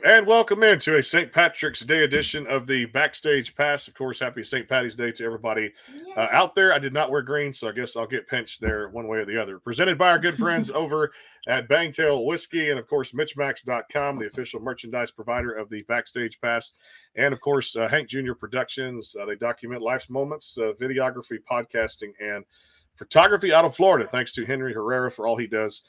And welcome into a St. Patrick's Day edition of the Backstage Pass. Of course, happy St. Patty's Day to everybody out Yes. there. I did not wear green, so I guess I'll get pinched there one way or the other. Presented by our good friends over at Bangtail Whiskey and, of course, MitchMacs.com, the official merchandise provider of the Backstage Pass. And, of course, Hank Jr. Productions. They document life's moments, videography, podcasting, and photography out of Florida. Thanks to Henry Herrera for all he does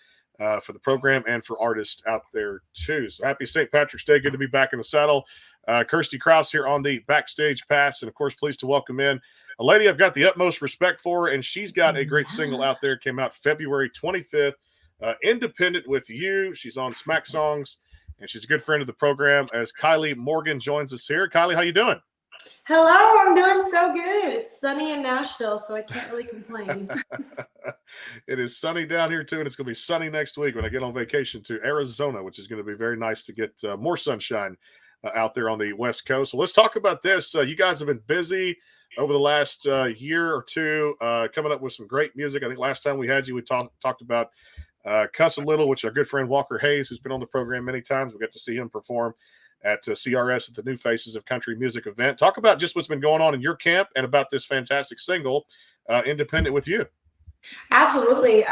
for the program and for artists out there too. So happy St. Patrick's Day. Good to be back in the saddle. Kirsty Krause here on the Backstage Pass. And of course, pleased to welcome in a lady I've got the utmost respect for. And she's got a great single out there. Came out February 25th. Independent with You. She's on Smack Songs. And she's a good friend of the program as Kylie Morgan joins us here. Kylie, how you doing? Hello, I'm doing so good. It's sunny in Nashville, so I can't really complain. It is sunny down here too, and it's going to be sunny next week when I get on vacation to Arizona, which is going to be very nice to get more sunshine out there on the West Coast. So let's talk about this. You guys have been busy over the last year or two, coming up with some great music. I think last time we had you, we talked about Cuss a Little, which our good friend Walker Hayes, who's been on the program many times. We got to see him perform at CRS at the New Faces of Country Music event. Talk about just what's been going on in your camp and about this fantastic single, Independent with You. Absolutely.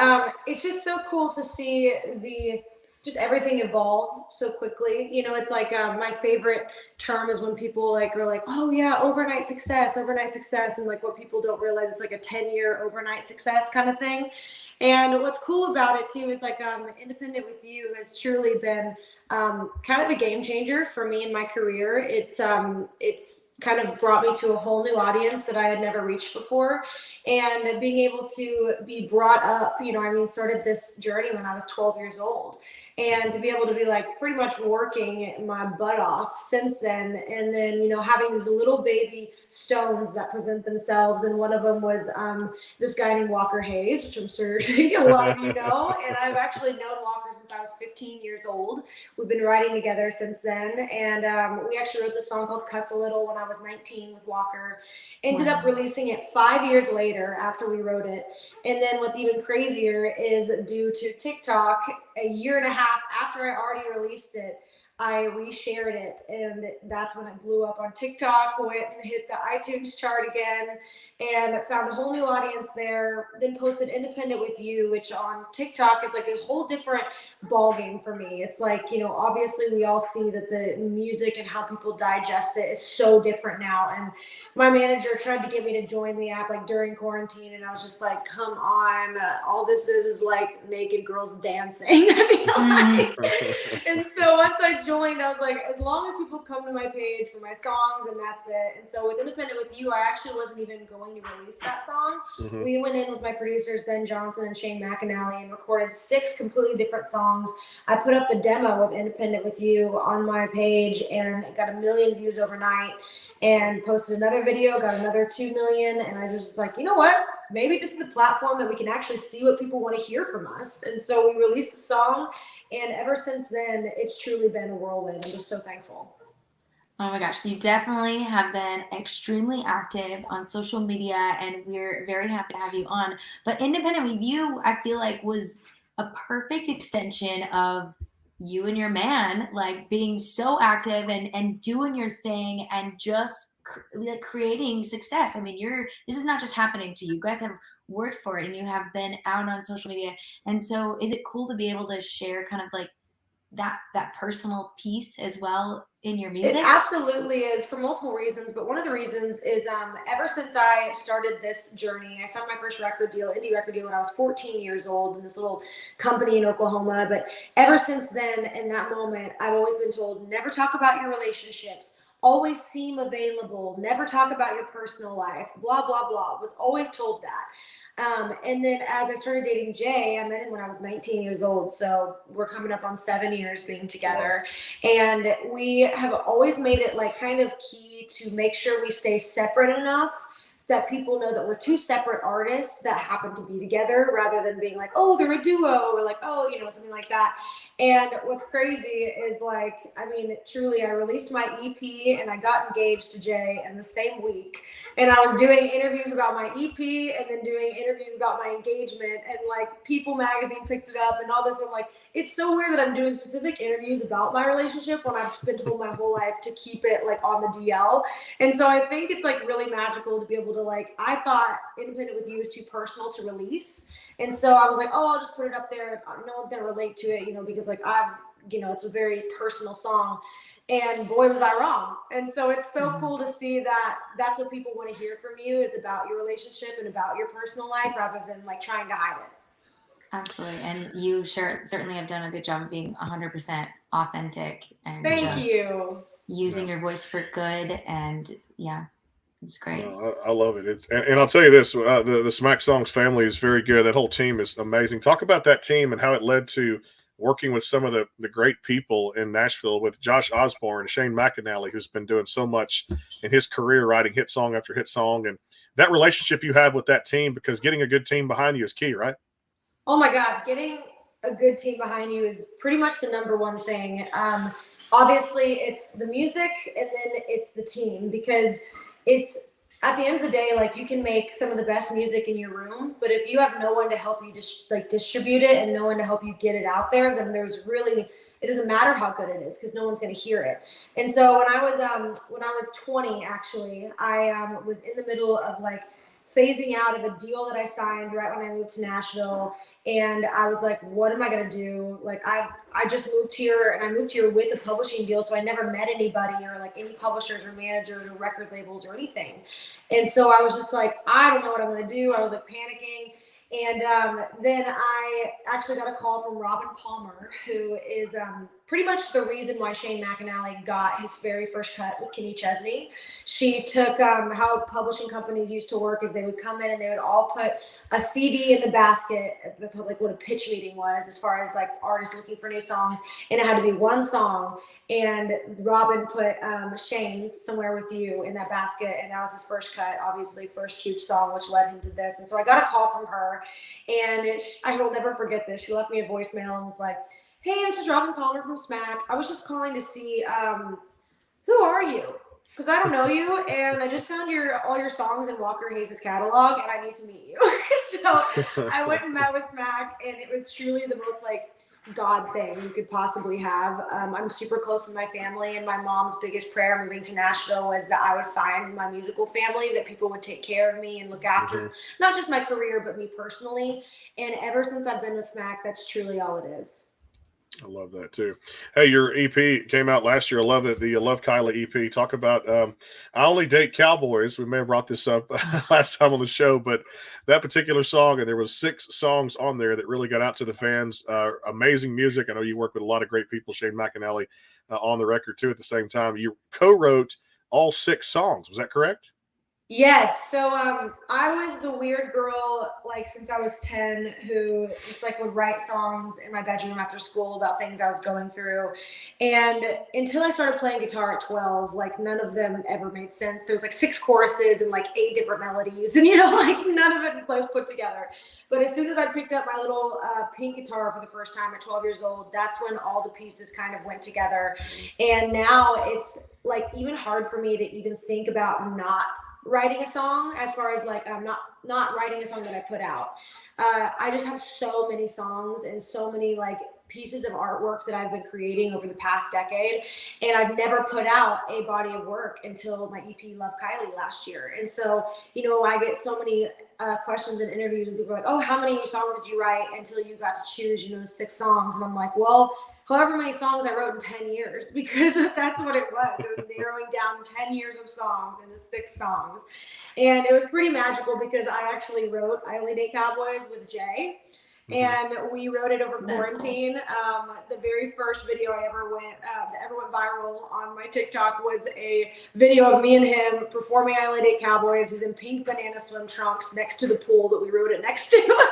It's just so cool to see just everything evolve so quickly. You know, it's like my favorite term is when people are like, oh yeah, overnight success. And like what people don't realize, it's like a 10-year overnight success kind of thing. And what's cool about it too is like Independent with You has truly been kind of a game changer for me in my career. It's kind of brought me to a whole new audience that I had never reached before. And being able to be brought up, started this journey when I was 12 years old. And to be able to be like pretty much working my butt off since then. And then, having these little baby stones that present themselves. And one of them was this guy named Walker Hayes, which I'm sure a lot of you know. And I've actually known Walker since I was 15 years old. We've been writing together since then. And we actually wrote this song called Cuss a Little when I was 19 with Walker. Ended up releasing it 5 years later after we wrote it. And then what's even crazier is due to TikTok, a year and a half after I already released it, I reshared it, and that's when it blew up on TikTok, went and hit the iTunes chart again, and found a whole new audience there. Then posted Independent with You, which on TikTok is like a whole different ballgame for me. It's like, obviously we all see that the music and how people digest it is so different now. And my manager tried to get me to join the app like during quarantine, and I was just like, come on, all this is like naked girls dancing. And so once I joined, I was like, as long as people come to my page for my songs, and that's it. And so with Independent with You, I actually wasn't even going to release that song. Mm-hmm. We went in with my producers, Ben Johnson and Shane McAnally, and recorded 6 completely different songs. I put up the demo of Independent with You on my page, and it got 1 million views overnight, and posted another video, got another 2 million. And I was just like, you know what? Maybe this is a platform that we can actually see what people want to hear from us. And so we released the song, and ever since then, it's truly been a whirlwind. I'm just so thankful. Oh my gosh, you definitely have been extremely active on social media, and we're very happy to have you on. But Independent with You, I feel like, was a perfect extension of you and your man, like being so active and doing your thing and just creating success. I mean, this is not just happening to you. You guys have worked for it, and you have been out on social media. And so is it cool to be able to share kind of like that personal piece as well in your music? It absolutely is, for multiple reasons, but one of the reasons is ever since I started this journey, I signed my first indie record deal when I was 14 years old in this little company in Oklahoma. But ever since then, in that moment, I've always been told, never talk about your relationships, always seem available, never talk about your personal life, blah, blah, blah. Was always told that. And then as I started dating Jay, I met him when I was 19 years old. So we're coming up on 7 years being together. And we have always made it like kind of key to make sure we stay separate enough that people know that we're two separate artists that happen to be together, rather than being like, oh, they're a duo, or like, oh, you know, something like that. And what's crazy is, like, I mean, truly, I released my EP and I got engaged to Jay in the same week. And I was doing interviews about my EP and then doing interviews about my engagement, and like People magazine picked it up and all this. I'm like, it's so weird that I'm doing specific interviews about my relationship when I've been told my whole life to keep it like on the DL. And so I think it's like really magical to be able to, like, I thought Independent With You was too personal to release. And so I was like, oh, I'll just put it up there. No one's going to relate to it, you know, because like it's a very personal song. And boy, was I wrong. And so it's so cool to see that that's what people want to hear from you, is about your relationship and about your personal life, rather than like trying to hide it. Absolutely. And you certainly have done a good job of being 100% authentic and Thank you. using your voice for good. And yeah, it's great. I love it. And I'll tell you this, the Smack Songs family is very good. That whole team is amazing. Talk about that team and how it led to working with some of the great people in Nashville, with Josh Osborne, Shane McAnally, who's been doing so much in his career, writing hit song after hit song, and that relationship you have with that team, because getting a good team behind you is key, right? Oh my God, getting a good team behind you is pretty much the number one thing. Obviously, it's the music, and then it's the team, because it's, at the end of the day, like, you can make some of the best music in your room, but if you have no one to help you just like distribute it and no one to help you get it out there, then it doesn't matter how good it is, because no one's going to hear it. And so when I was 20, actually, I was in the middle of like phasing out of a deal that I signed right when I moved to Nashville. And I was like, what am I going to do? Like, I just moved here, and I moved here with a publishing deal. So I never met anybody, or like any publishers or managers or record labels or anything. And so I was just like, I don't know what I'm going to do. I was like panicking. And then I actually got a call from Robin Palmer, who is pretty much the reason why Shane McAnally got his very first cut with Kenny Chesney. She took how publishing companies used to work, is they would come in and they would all put a CD in the basket. That's how, like, what a pitch meeting was, as far as like artists looking for new songs, and it had to be one song. And Robin put Shane's Somewhere With You in that basket, and that was his first cut, obviously first huge song, which led him to this. And so I got a call from her, and I will never forget this. She left me a voicemail and was like, hey, this is Robin Palmer from Smack. I was just calling to see, who are you? Because I don't know you, and I just found all your songs in Walker Hayes' catalog, and I need to meet you. So I went and met with Smack, and it was truly the most like God thing you could possibly have. I'm super close with my family, and my mom's biggest prayer moving to Nashville was that I would find my musical family, that people would take care of me and look after not just my career, but me personally. And ever since I've been with Smack, that's truly all it is. I love that too. Hey, your EP came out last year. I love it. The Love Kylie EP. Talk about I Only Date Cowboys. We may have brought this up last time on the show, but that particular song, and there was 6 songs on there that really got out to the fans. Amazing music. I know you work with a lot of great people, Shane McAnally on the record too. At the same time, you co-wrote all 6 songs. Was that correct? Yes. So I was the weird girl, like, since I was 10, who just like would write songs in my bedroom after school about things I was going through. And until I started playing guitar at 12, like, none of them ever made sense. There was like 6 choruses and like 8 different melodies, and like none of it was put together. But as soon as I picked up my little pink guitar for the first time at 12 years old, that's when all the pieces kind of went together. And now it's like even hard for me to even think about not writing a song, as far as like I'm not writing a song that I put out. I just have so many songs and so many like pieces of artwork that I've been creating over the past decade, and I've never put out a body of work until my EP Love Kylie last year. And so, I get so many questions in interviews, and people are like, oh, how many songs did you write until you got to choose 6 songs? And I'm like, well, however many songs I wrote in 10 years, because that's what it was. It was narrowing down 10 years of songs into 6 songs. And it was pretty magical, because I actually wrote I Only Date Cowboys with Jay. And we wrote it over quarantine. Cool. The very first video I ever that ever went viral on my TikTok was a video of me and him performing I Only Date Cowboys. He's in pink banana swim trunks next to the pool that we wrote it next to.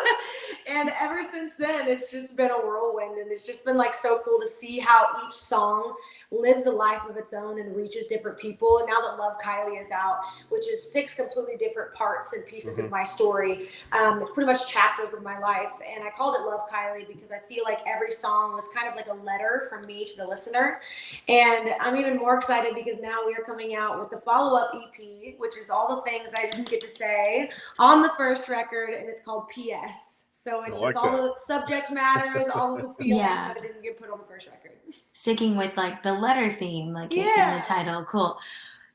And ever since then, it's just been a whirlwind, and it's just been like so cool to see how each song lives a life of its own and reaches different people. And now that Love Kylie is out, which is 6 completely different parts and pieces of my story, it's pretty much chapters of my life. And I called it Love Kylie because I feel like every song was kind of like a letter from me to the listener. And I'm even more excited because now we are coming out with the follow-up EP, which is all the things I didn't get to say on the first record, and it's called PS. So it's just all the subject matters, all of the feelings that didn't get put on the first record. Sticking with like the letter theme, like in the title. Cool.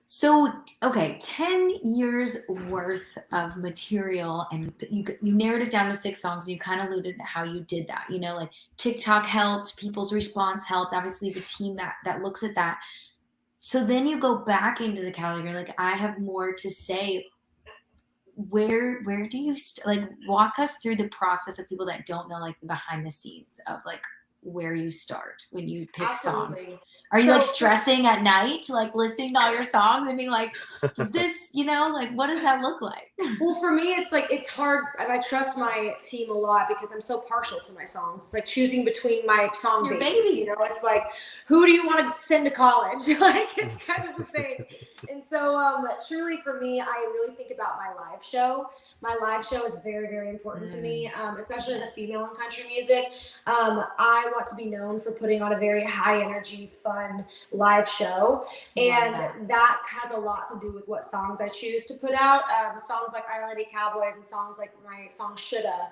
So, okay, 10 years worth of material, and you narrowed it down to 6 songs. You kind of alluded to how you did that. You know, like TikTok helped, people's response helped, obviously the team that looks at that. So then you go back into the catalog, you're like, I have more to say. Where do you like walk us through the process of people that don't know, like the behind the scenes of like where you start when you pick songs? Are you like stressing at night, like listening to all your songs and being like, does this, you know, like what does that look like? Well, for me, it's like, it's hard, and I trust my team a lot because I'm so partial to my songs. It's like choosing between my song babies, you know, it's like, who do you want to send to college? Like, it's kind of the thing. And so truly for me, I really think about my live show. My live show is very, very important to me, especially as a female in country music. I want to be known for putting on a very high energy, fun live show. And that has a lot to do with what songs I choose to put out. Songs like Iron Lady Cowboys and songs like my song Shoulda,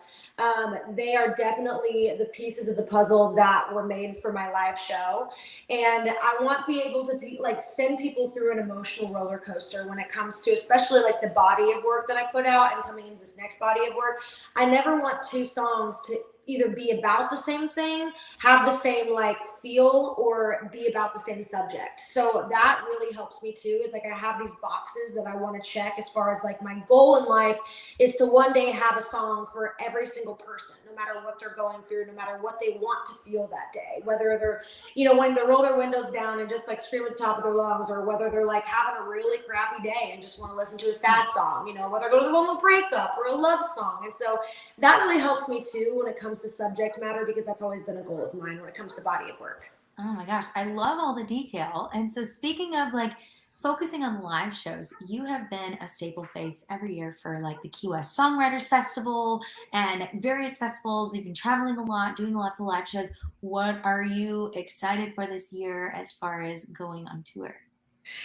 they are definitely the pieces of the puzzle that were made for my live show. And I want to be able to be like send people through an emotional roller coaster when it comes to especially like the body of work that I put out and coming into this next body of work. I never want 2 songs to either be about the same thing, have the same like feel, or be about the same subject. So that really helps me too, is like I have these boxes that I want to check as far as like my goal in life is to one day have a song for every single person, no matter what they're going through, no matter what they want to feel that day, whether they're, you know, when they roll their windows down and just like scream at the top of their lungs, or whether they're like having a really crappy day and just want to listen to a sad song, you know, whether they're going to a breakup or a love song. And so that really helps me too when it comes to subject matter, because that's always been a goal of mine when it comes to body of work. Oh my gosh, I love all the detail. And so speaking of like focusing on live shows, you have been a staple face every year for like the Key West Songwriters Festival and various festivals. You've been traveling a lot, doing lots of live shows. What are you excited for this year as far as going on tour?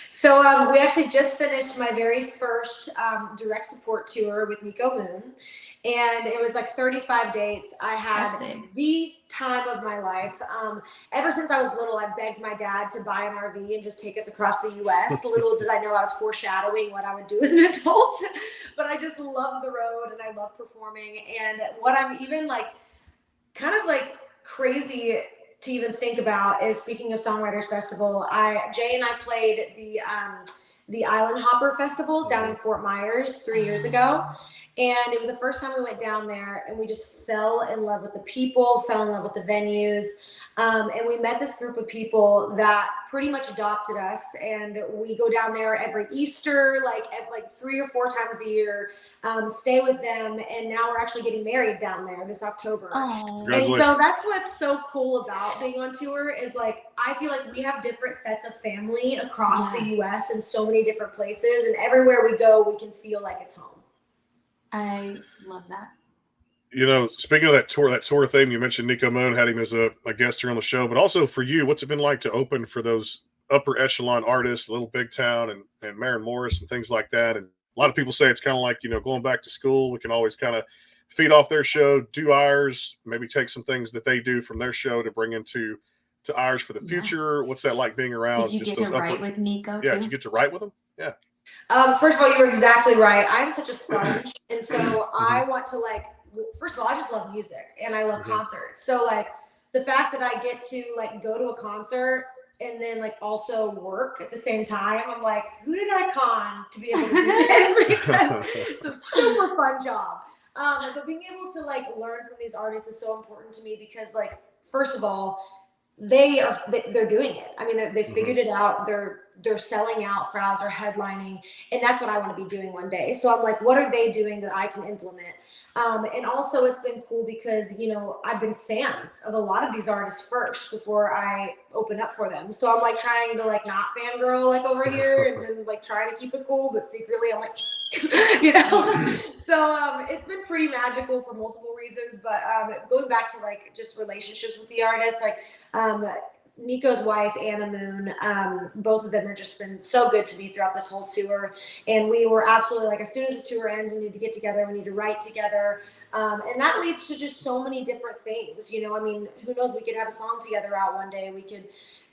So we actually just finished my very first direct support tour with Nico Moon. And it was like 35 dates. I had the time of my life. Ever since I was little, I've begged my dad to buy an RV and just take us across the U.S. Little did I know I was foreshadowing what I would do as an adult. But I just love the road and I love performing. And what I'm even like, kind of like crazy to even think about is, speaking of Songwriters Festival, Jay and I played the Island Hopper Festival down in Fort Myers 3 years ago. And it was the first time we went down there, and we just fell in love with the people, fell in love with the venues. And we met this group of people that pretty much adopted us. And we go down there every Easter, like 3 or 4 times a year, stay with them. And now we're actually getting married down there this October. And so that's what's so cool about being on tour is like, I feel like we have different sets of family across the U.S. in so many different places. And everywhere we go, we can feel like it's home. I love that. You know, speaking of that tour theme, you mentioned Nico Moon, had him as a guest here on the show, but also for you, what's it been like to open for those upper echelon artists, Little Big Town and Maren Morris and things like that? And a lot of people say it's kind of like, you know, going back to school. We can always kind of feed off their show, do ours, maybe take some things that they do from their show to bring into ours for the future. What's that like being around? Did you get to write with Nico too? Yeah, did you get to write with him? Yeah. First of all, you're exactly right. I'm such a sponge. And so I want to like, first of all, I just love music and I love concerts. So like the fact that I get to like go to a concert and then like also work at the same time, I'm like, who did I con to be able to do this? Because it's a super fun job. But being able to like learn from these artists is so important to me because like, first of all, they're doing it. I mean, they figured it out. They're they're selling out, crowds are headlining, and that's what I want to be doing one day. So I'm like, what are they doing that I can implement? And also it's been cool because, you know, I've been fans of a lot of these artists first before I open up for them. So I'm like trying to like not fangirl like over here and then like try to keep it cool, but secretly I'm like, you know? So it's been pretty magical for multiple reasons, but going back to like just relationships with the artists, like Nico's wife, Anna Moon, both of them have just been so good to me throughout this whole tour. And we were absolutely like, as soon as this tour ends, we need to get together, we need to write together. And that leads to just so many different things. You know, I mean, who knows, we could have a song together out one day. We could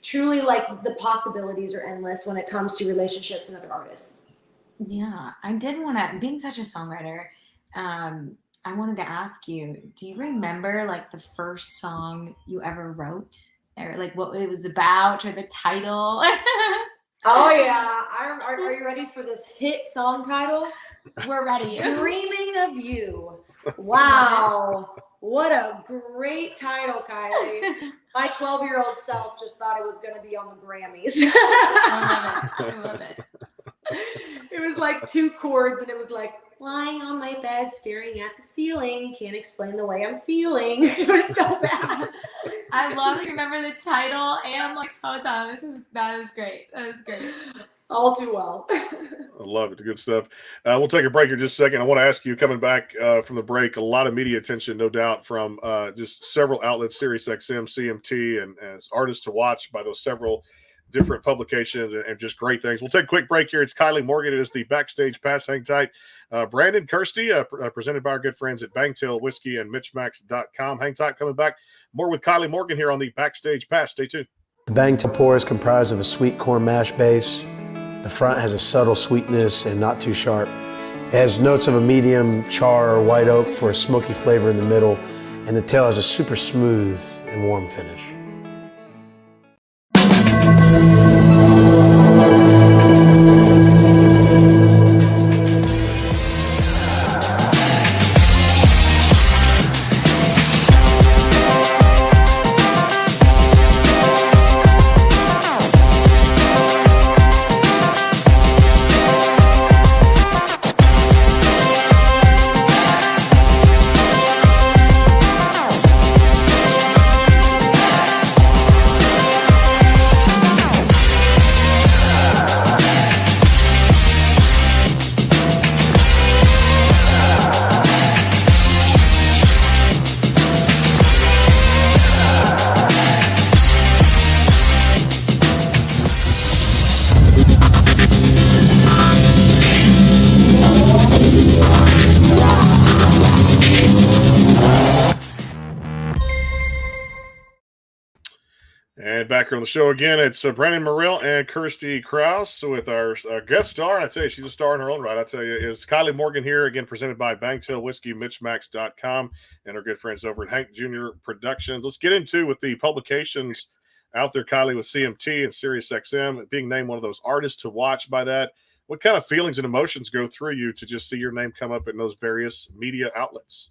truly, like, the possibilities are endless when it comes to relationships and other artists. Yeah, I did want to, being such a songwriter, I wanted to ask you, do you remember like the first song you ever wrote? Or like what it was about or the title? Oh yeah, are you ready for this hit song title? We're ready. Dreaming of You. Wow, what a great title, Kylie. My 12-year-old self just thought it was going to be on the Grammys. I love it. It was like 2 chords and it was like, lying on my bed, staring at the ceiling, can't explain the way I'm feeling. It was so bad. I love that you remember the title and like how it's on. That is great. That is great. All too well. I love it. Good stuff. We'll take a break here just a second. I want to ask you, coming back from the break, a lot of media attention, no doubt, from just several outlets, SiriusXM, CMT, and as artists to watch by those several different publications and just great things. We'll take a quick break here. It's Kylie Morgan. It is the Backstage Pass. Hang tight. Brandon, Kirsty, presented by our good friends at Bangtail Whiskey and MitchMacs.com. Hang tight. Coming back. More with Kylie Morgan here on the Backstage Pass. Stay tuned. The Bangtail pour is comprised of a sweet corn mash base. The front has a subtle sweetness and not too sharp. It has notes of a medium char or white oak for a smoky flavor in the middle, and the tail has a super smooth and warm finish. And back here on the show again, it's Brandon Morrill and Kirsty Krause with our guest star. And I tell you, she's a star in her own right. I tell you, is Kylie Morgan here, again, presented by Bangtail Whiskey, MitchMacs.com, and our good friends over at Hank Jr. Productions. Let's get into with the publications out there, Kylie, with CMT and SiriusXM, being named one of those artists to watch by that. What kind of feelings and emotions go through you to just see your name come up in those various media outlets?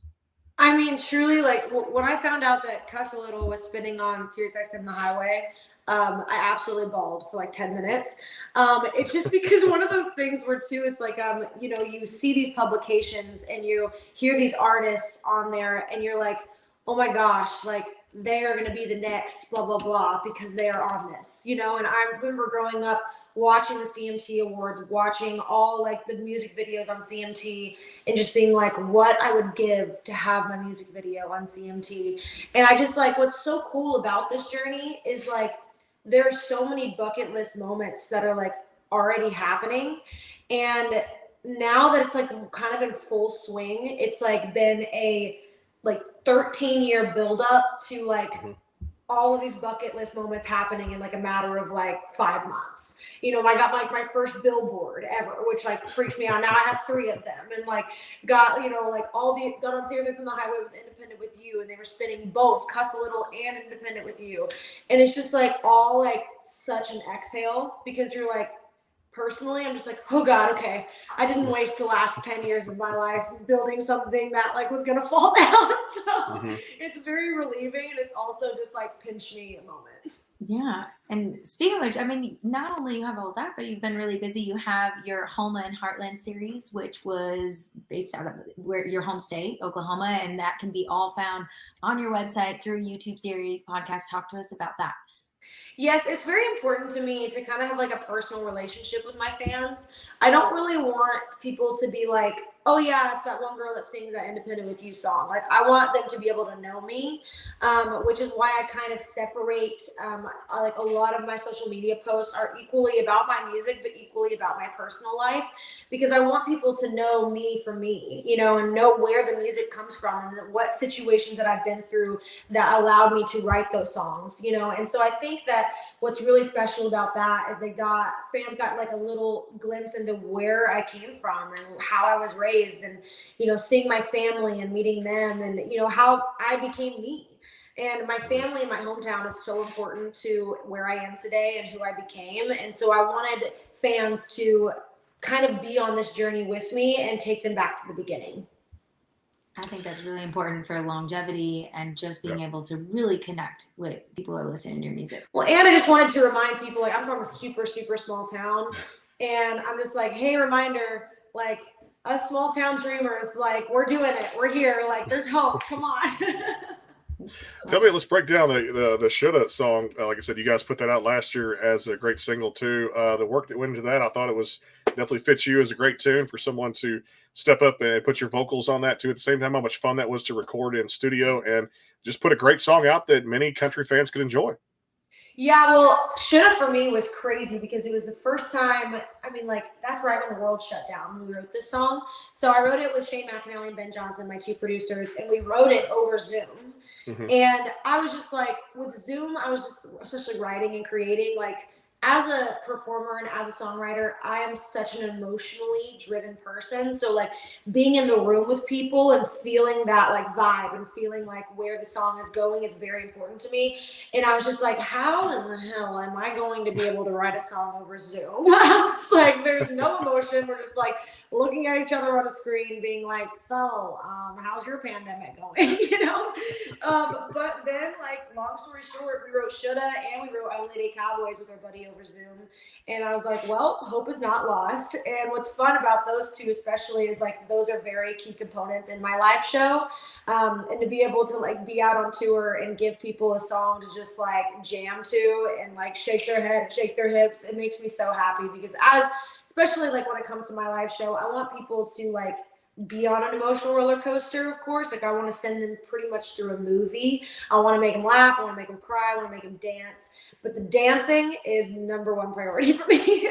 I mean, truly, like when I found out that Cuss a Little was spinning on SiriusXM The Highway, I absolutely bawled for like 10 minutes. It's just because one of those things where too, it's like, you know, you see these publications and you hear these artists on there and you're like, oh my gosh, like they are going to be the next blah, blah, blah, because they are on this, you know? And I remember growing up watching the CMT Awards, watching all like the music videos on CMT and just being like, what I would give to have my music video on CMT. And I just like, what's so cool about this journey is like, there are so many bucket list moments that are like already happening. And now that it's like kind of in full swing, it's like been a like 13-year buildup to like all of these bucket list moments happening in like a matter of like 5 months. You know, I got like my first billboard ever, which like freaks me out. Now I have 3 of them, and like got, you know, like got on Sirius on the Highway with Independent with You, and they were spinning both Cuss a Little and Independent with You. And it's just like all like such an exhale, because you're like, personally, I'm just like, oh God, okay. I didn't waste the last 10 years of my life building something that like was gonna fall down. So it's very relieving, and it's also just like pinch me a moment. Yeah. And speaking of which, I mean, not only you have all that, but you've been really busy. You have your Homa and Heartland series, which was based out of where your home state, Oklahoma, and that can be all found on your website through YouTube series, podcast. Talk to us about that. Yes, it's very important to me to kind of have like a personal relationship with my fans. I don't really want people to be like, oh yeah, it's that one girl that sings that Independent With You song. Like I want them to be able to know me, which is why I kind of separate like a lot of my social media posts are equally about my music, but equally about my personal life, because I want people to know me for me, you know, and know where the music comes from and what situations that I've been through that allowed me to write those songs, you know. And so I think that what's really special about that is fans got like a little glimpse into where I came from and how I was raised, and, you know, seeing my family and meeting them, and, you know, how I became me. And my family in my hometown is so important to where I am today and who I became. And so I wanted fans to kind of be on this journey with me and take them back to the beginning. I think that's really important for longevity and just being able to really connect with people who are listening to your music. Well, and I just wanted to remind people, like, I'm from a super, super small town, and I'm just like, hey, reminder, like, us small town dreamers, like, we're doing it. We're here. Like, there's hope. Come on. Tell me, let's break down the Shoulda song. Like I said, you guys put that out last year as a great single too. The work that went into that, I thought it was definitely fits you as a great tune for someone to step up and put your vocals on that too. At the same time, how much fun that was to record in studio and just put a great song out that many country fans could enjoy. Yeah, well, Shoulda for me was crazy because it was the first time, I mean, like, that's right when the world shut down when we wrote this song. So I wrote it with Shane McAnally and Ben Johnson, my two producers, and we wrote it over Zoom. Mm-hmm. And I was just like, with Zoom, I was just, especially writing and creating, like, as a performer and as a songwriter, I am such an emotionally driven person. So like being in the room with people and feeling that like vibe and feeling like where the song is going is very important to me. And I was just like, how in the hell am I going to be able to write a song over Zoom? I'm just like, there's no emotion. We're just like looking at each other on a screen being like, so how's your pandemic going? You know? But then, like, long story short, we wrote Shoulda and we wrote Only Day Cowboys with our buddy over Zoom. And I was like, well, hope is not lost. And what's fun about those two especially is like those are very key components in my live show. And to be able to like be out on tour and give people a song to just like jam to and like shake their head, shake their hips, it makes me so happy because especially like when it comes to my live show, I want people to like be on an emotional roller coaster, of course. Like I want to send them pretty much through a movie. I want to make them laugh. I want to make them cry. I want to make them dance. But the dancing is number one priority for me.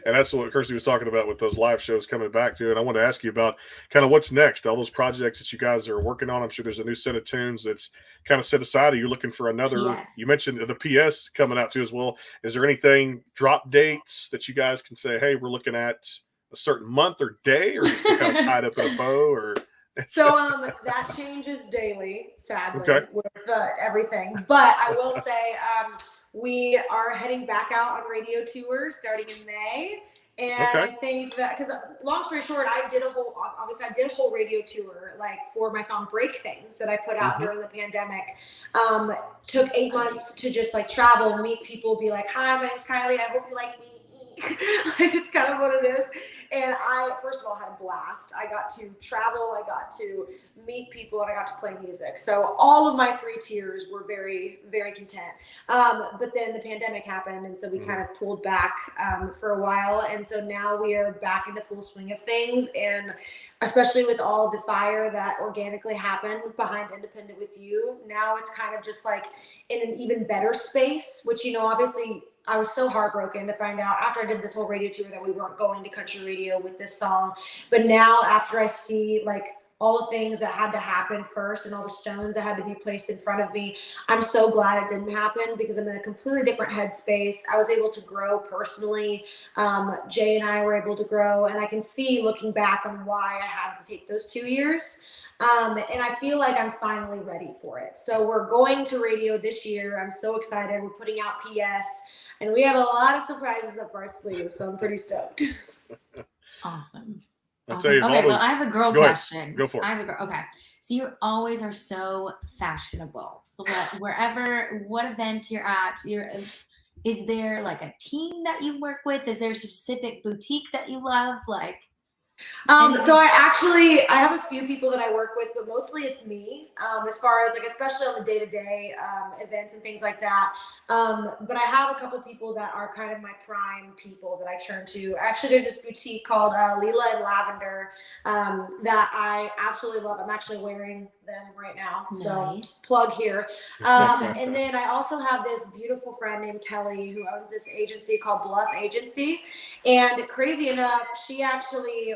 And that's what Kirsty was talking about with those live shows coming back to. And I want to ask you about kind of what's next, all those projects that you guys are working on. I'm sure there's a new set of tunes that's kind of set aside. Are you looking for another? Yes. You mentioned the PS coming out too as well. Is there anything, drop dates that you guys can say, hey, we're looking at a certain month or day, or just kind of tied up in a bow? Or so that changes daily, sadly, with everything. But I will say we are heading back out on radio tours starting in May. And I think that, because long story short, I did a whole radio tour, like for my song Break Things that I put out during the pandemic. Took 8 months to just like travel, meet people, be like, hi, my name's Kylie. I hope you like me. Like it's kind of what it is. And I, first of all, had a blast. I got to travel, I got to meet people, and I got to play music. So all of my 3 tiers were very, very content. But then the pandemic happened, and so we kind of pulled back for a while. And so now we are back into full swing of things. And especially with all the fire that organically happened behind Independent With You, now it's kind of just like in an even better space, which, you know, obviously I was so heartbroken to find out after I did this whole radio tour that we weren't going to country radio with this song. But now after I see like all the things that had to happen first and all the stones that had to be placed in front of me, I'm so glad it didn't happen because I'm in a completely different headspace. I was able to grow personally. Jay and I were able to grow, and I can see looking back on why I had to take those 2 years. And I feel like I'm finally ready for it. So we're going to radio this year. I'm so excited. We're putting out PS, and we have a lot of surprises up our sleeves. So I'm pretty stoked. Awesome. I'll tell you, okay, well, I have a girl question. Go for it. I have a girl. Okay. So you always are so fashionable. wherever, what event you're at, is there like a team that you work with? Is there a specific boutique that you love? Like, So I have a few people that I work with, but mostly it's me, as far as like, especially on the day-to-day events and things like that. But I have a couple people that are kind of my prime people that I turn to. Actually, there's this boutique called Lila and Lavender that I absolutely love. I'm actually wearing them right now. Nice. So plug here. And then I also have this beautiful friend named Kelly who owns this agency called Bluff Agency. And crazy enough, she actually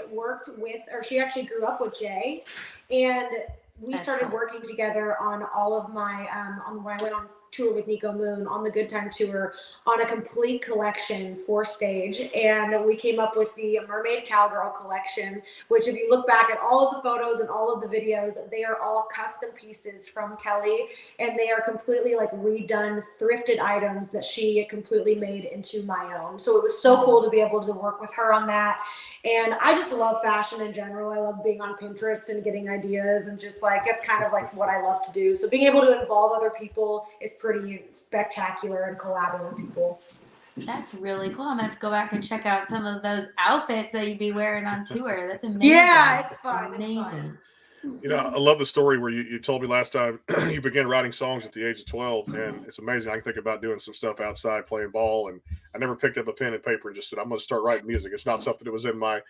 she actually grew up with Jay, and we started working together on all of my on when I went on tour with Nico Moon on the Good Time tour on a complete collection for stage, and we came up with the Mermaid Cowgirl collection, which if you look back at all of the photos and all of the videos, they are all custom pieces from Kelly, and they are completely like redone, thrifted items that she completely made into my own. So it was so cool to be able to work with her on that. And I just love fashion in general. I love being on Pinterest and getting ideas, and just like, that's kind of like what I love to do. So being able to involve other people is pretty spectacular, and collabing with people. That's really cool. I'm gonna have to go back and check out some of those outfits that you'd be wearing on tour. That's amazing. Yeah, it's fun. Amazing. It's fun. You know, I love the story where you told me last time you began writing songs at the age of 12, and it's amazing. I can think about doing some stuff outside playing ball, and I never picked up a pen and paper and just said, I'm going to start writing music. It's not something that was in my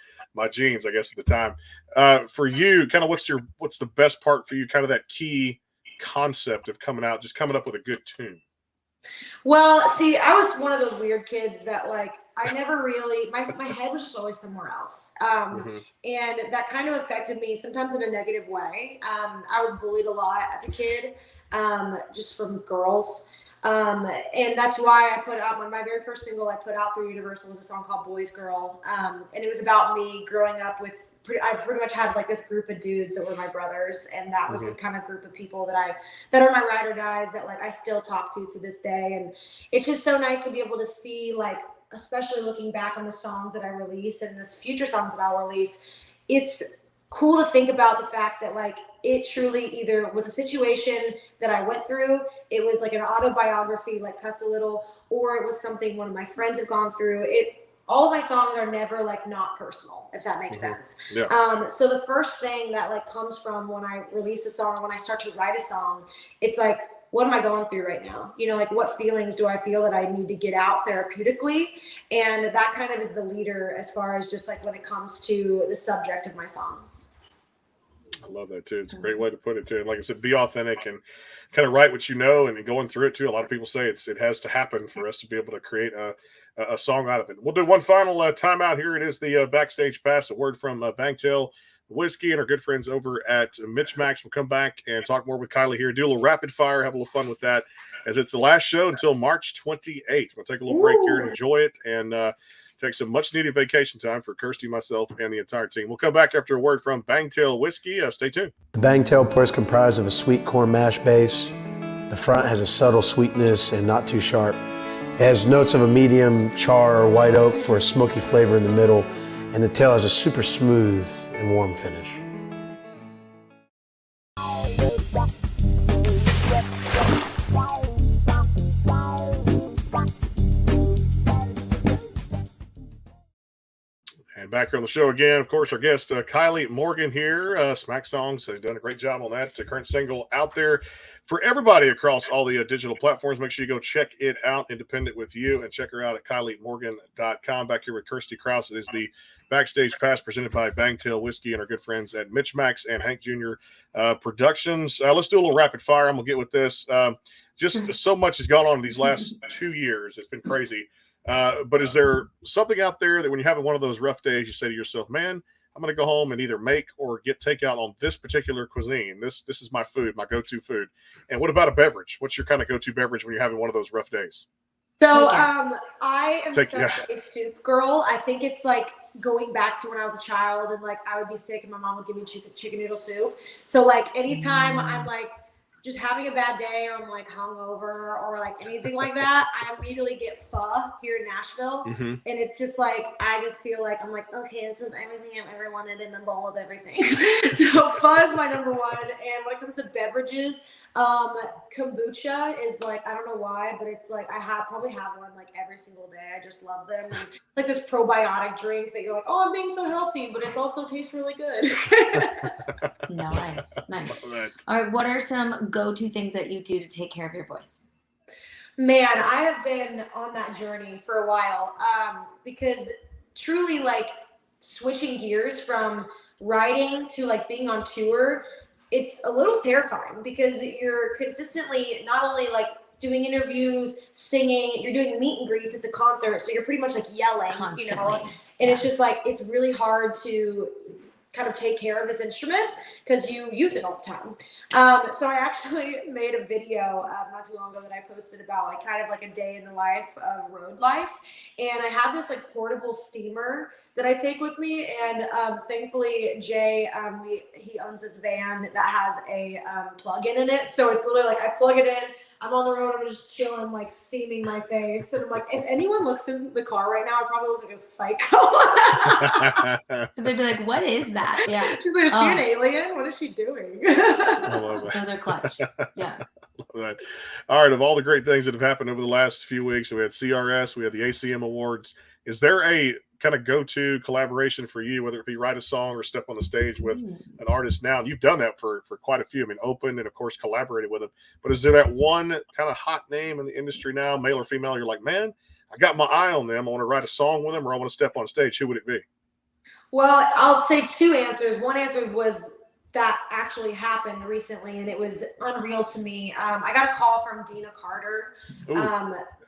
genes, I guess, at the time. For you, kind of what's the best part for you, kind of that key concept of coming up with a good tune? Well, see, I was one of those weird kids that like, I never really, my head was just always somewhere else. And that kind of affected me sometimes in a negative way. I was bullied a lot as a kid, just from girls. And that's why I put out my very first single I put out through Universal was a song called Boys Girl. And it was about me growing up with, I pretty much had like this group of dudes that were my brothers, and that was the kind of group of people that are my ride or dies that like I still talk to this day. And it's just so nice to be able to see, like, especially looking back on the songs that I release and this future songs that I'll release, it's cool to think about the fact that like it truly either was a situation that I went through, it was like an autobiography like Cuss a Little, or it was something one of my friends have gone through. All of my songs are never like not personal, if that makes sense. Yeah. So the first thing that like comes from when I release a song, or when I start to write a song, it's like, what am I going through right now? You know, like what feelings do I feel that I need to get out therapeutically? And that kind of is the leader as far as just like when it comes to the subject of my songs. I love that too. It's a great way to put it too. And like I said, be authentic and kind of write what you know, and going through it too. A lot of people say it has to happen for us to be able to create a song out of it. We'll do one final timeout here. It is the Backstage Pass, a word from Bangtail Whiskey and our good friends over at MitchMacs. We'll come back and talk more with Kylie here, do a little rapid fire, have a little fun with that, as it's the last show until March 28th. We'll take a little break here and enjoy it, and take some much needed vacation time for Kirsty, myself, and the entire team. We'll come back after a word from Bangtail Whiskey. Stay tuned. The Bangtail pour is comprised of a sweet corn mash base. The front has a subtle sweetness and not too sharp. It has notes of a medium char or white oak for a smoky flavor in the middle, and the tail has a super smooth and warm finish. And back here on the show again, of course, our guest, Kylie Morgan here. Smack Songs has done a great job on that. The current single out there for everybody across all the digital platforms. Make sure you go check it out, independent with you, and check her out at KylieMorgan.com. Back here with Kirsty Krause. It is the Backstage Pass presented by Bangtail Whiskey and our good friends at MitchMacs and Hank Jr. Productions. Let's do a little rapid fire. I'm going to get with this. Just so much has gone on in these last 2 years. It's been crazy. But is there something out there that when you're having one of those rough days, you say to yourself, man, I'm going to go home and either make or get takeout on this particular cuisine. This is my food, my go-to food. And what about a beverage? What's your kind of go-to beverage when you're having one of those rough days? So I am such a soup girl. I think it's like going back to when I was a child, and like I would be sick and my mom would give me chicken noodle soup. So like anytime I'm like just having a bad day, or I'm like hungover or like anything like that, I immediately get pho here in Nashville. Mm-hmm. And it's just like, I just feel like, I'm like, okay, this is everything I've ever wanted in a bowl of everything. So pho is my number one. And when it comes to beverages, kombucha is like, I don't know why, but it's like, probably have one like every single day. I just love them. And like this probiotic drink that you're like, oh, I'm being so healthy, but it's also tastes really good. Nice. Love that. All right, what are some go-to things that you do to take care of your voice? Man, I have been on that journey for a while, because truly, like, switching gears from writing to like being on tour, it's a little terrifying because you're consistently not only like doing interviews, singing, you're doing meet and greets at the concert, so you're pretty much like yelling, Constantly. and it's just like, it's really hard to kind of take care of this instrument because you use it all the time. So I actually made a video not too long ago that I posted about like kind of like a day in the life of road life, and I have this like portable steamer that I take with me, and thankfully Jay, he owns this van that has a plug-in in it, so it's literally like I plug it in, I'm on the road, I'm just chilling, like steaming my face, and I'm like, if anyone looks in the car right now, I probably look like a psycho. They'd be like, what is that? Yeah. She's like, is she an alien? What is she doing? I love that. Those are clutch. Yeah. Love that. All right, of all the great things that have happened over the last few weeks, we had CRS, we had the ACM Awards. Is there a kind of go-to collaboration for you, whether it be write a song or step on the stage with an artist now? And you've done that for quite a few. I mean, opened and of course collaborated with them. But is there that one kind of hot name in the industry now, male or female, you're like, man, I got my eye on them, I want to write a song with them, or I want to step on stage? Who would it be? Well, I'll say two answers. One answer was that actually happened recently, and it was unreal to me. I got a call from Dina Carter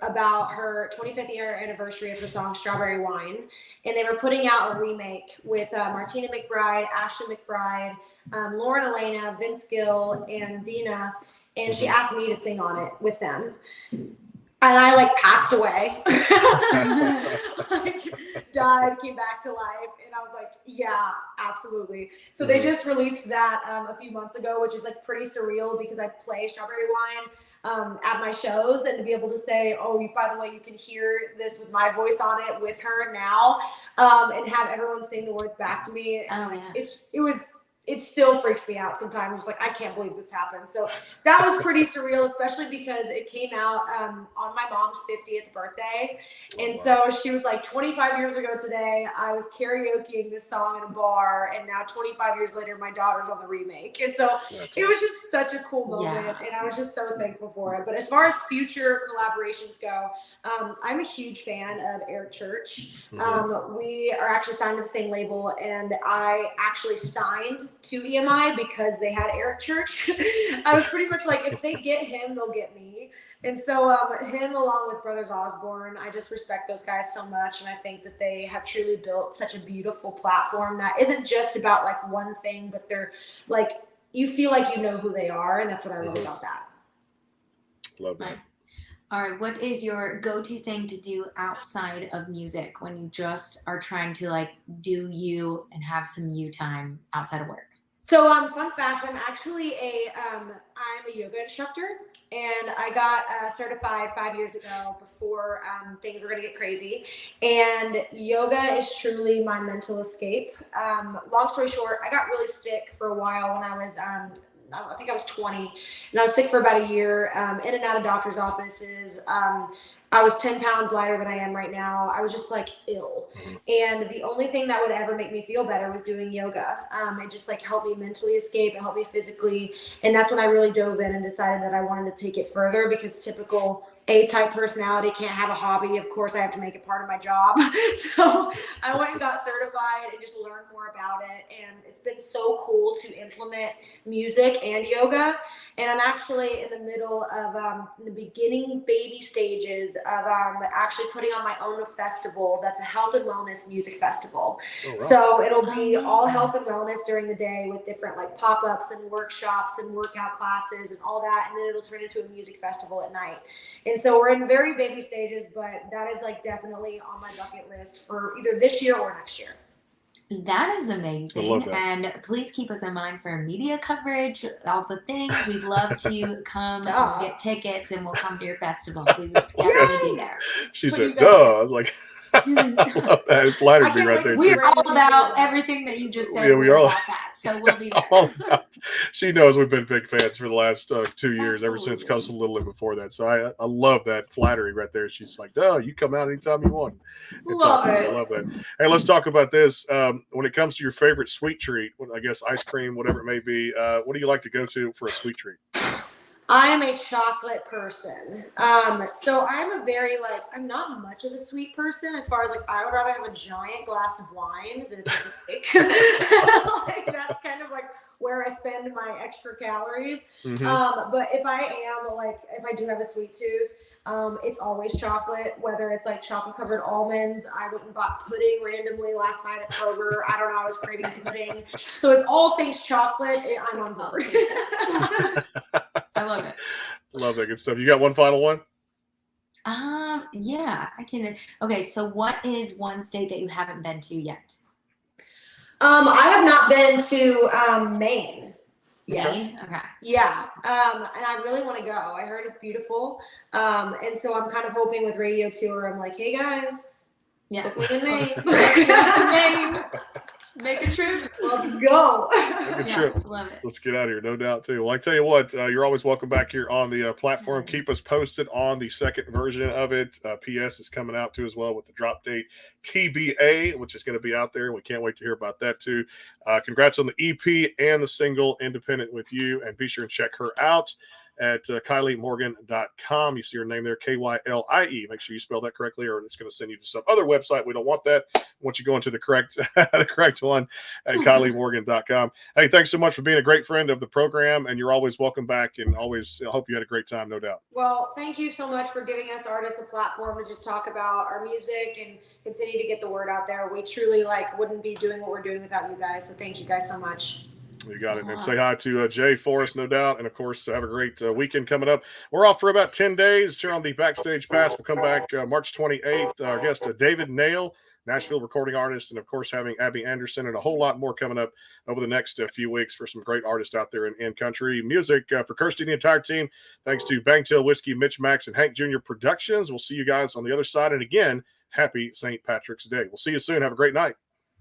about her 25th year anniversary of her song Strawberry Wine, and they were putting out a remake with Martina McBride, Ashley McBride, Lauren Elena, Vince Gill, and Dina, and she asked me to sing on it with them. And I like passed away, like died, came back to life. And I was like, yeah, absolutely. So they just released that a few months ago, which is like pretty surreal because I play Strawberry Wine at my shows, and to be able to say, oh, by the way, you can hear this with my voice on it with her now, and have everyone sing the words back to me. Oh, yeah. It still freaks me out sometimes. It's like, I can't believe this happened. So that was pretty surreal, especially because it came out on my mom's 50th birthday. And so she was like, 25 years ago today, I was karaokeing this song in a bar, and now 25 years later, my daughter's on the remake. And so it was just such a cool moment, and I was just so thankful for it. But as far as future collaborations go, I'm a huge fan of Eric Church. We are actually signed to the same label, and I actually signed to EMI because they had Eric Church. I was pretty much like, if they get him, they'll get me. And so him along with Brothers Osborne, I just respect those guys so much. And I think that they have truly built such a beautiful platform that isn't just about like one thing, but they're like, you feel like you know who they are. And that's what I love about that. Love that. Nice. All right, what is your go-to thing to do outside of music when you just are trying to like do you and have some you time outside of work? So, fun fact, I'm actually I'm a yoga instructor, and I got certified 5 years ago before things were going to get crazy. And yoga is truly my mental escape. Long story short, I got really sick for a while when I was I think I was 20, and I was sick for about a year, in and out of doctor's offices. I was 10 pounds lighter than I am right now. I was just like ill. And the only thing that would ever make me feel better was doing yoga. It just like helped me mentally escape. It helped me physically. And that's when I really dove in and decided that I wanted to take it further, because typical A-type personality can't have a hobby. Of course, I have to make it part of my job. So I went and got certified and just learned more about it. And it's been so cool to implement music and yoga. And I'm actually in the middle of in the beginning baby stages of actually putting on my own festival. That's a health and wellness music festival. Oh, wow. So it'll be all health and wellness during the day with different like pop-ups and workshops and workout classes and all that. And then it'll turn into a music festival at night. And so we're in very baby stages, but that is like definitely on my bucket list for either this year or next year. That is I love amazing. that. And please keep us in mind for media coverage, all the things. We'd love to come Duh. get tickets and we'll come to your festival. We would definitely be there. She Put you said, guys "Duh." on. I was like, I love that. It flattered I me can't right wait there to We're too. Brandon all about Jordan. everything that you just said. Yeah, we we're are all- about that. So we'll be there. All about- She knows we've been big fans for the last 2 years, ever since Absolutely. Coastal Little and before that. So I love that flattery right there. She's like, "Duh, you come out anytime you want." It's Love all- it. I love that. Hey, let's talk about this. When it comes to your favorite sweet treat, I guess ice cream, whatever it may be, what do you like to go to for a sweet treat? I am a chocolate person. So I'm I'm not much of a sweet person as far as I would rather have a giant glass of wine than a piece of cake. That's kind of where I spend my extra calories. Mhm. But if I do have a sweet tooth, it's always chocolate, whether it's chocolate covered almonds. I went and bought pudding randomly last night at Kroger. I don't know, I was craving pudding. So it's all things chocolate. I'm on board. I love it. Love that good stuff. You got one final one? Yeah, I can. Okay, so what is one state that you haven't been to yet? I have not been to Maine yet. Maine? Okay. Yeah, and I really want to go. I heard it's beautiful, and so I'm kind of hoping with Radio Tour, I'm like, hey guys, Yeah. book me in Maine. Let's get to Maine. Let's make a trip. Let's go. Good Yeah, trip. love it. Let's get out of here, no doubt too. Well, I tell you what, you're always welcome back here on the platform. Nice. Keep us posted on the second version of it. PS is coming out too as well with the drop date TBA, which is going to be out there, and we can't wait to hear about that too. Congrats on the EP and the single Independent with You, and be sure and check her out at KylieMorgan.com. You see her name there, Kylie. Make sure you spell that correctly, or it's going to send you to some other website. We don't want that. Once you go into the correct one at KylieMorgan.com. Hey, thanks so much for being a great friend of the program, and you're always welcome back, and always I hope you had a great time, no doubt. Well, thank you so much for giving us artists a platform to just talk about our music and continue to get the word out there. We truly wouldn't be doing what we're doing without you guys. So thank you guys so much. You got it. And say hi to Jay Forrest, no doubt. And, of course, have a great weekend coming up. We're off for about 10 days here on the Backstage Pass. We'll come back March 28th. Our guest, David Nail, Nashville recording artist, and, of course, having Abby Anderson and a whole lot more coming up over the next few weeks for some great artists out there in country music. For Kirsty and the entire team, thanks to Bangtail Whiskey, MitchMacs and Hank Jr. Productions. We'll see you guys on the other side. And, again, happy St. Patrick's Day. We'll see you soon. Have a great night.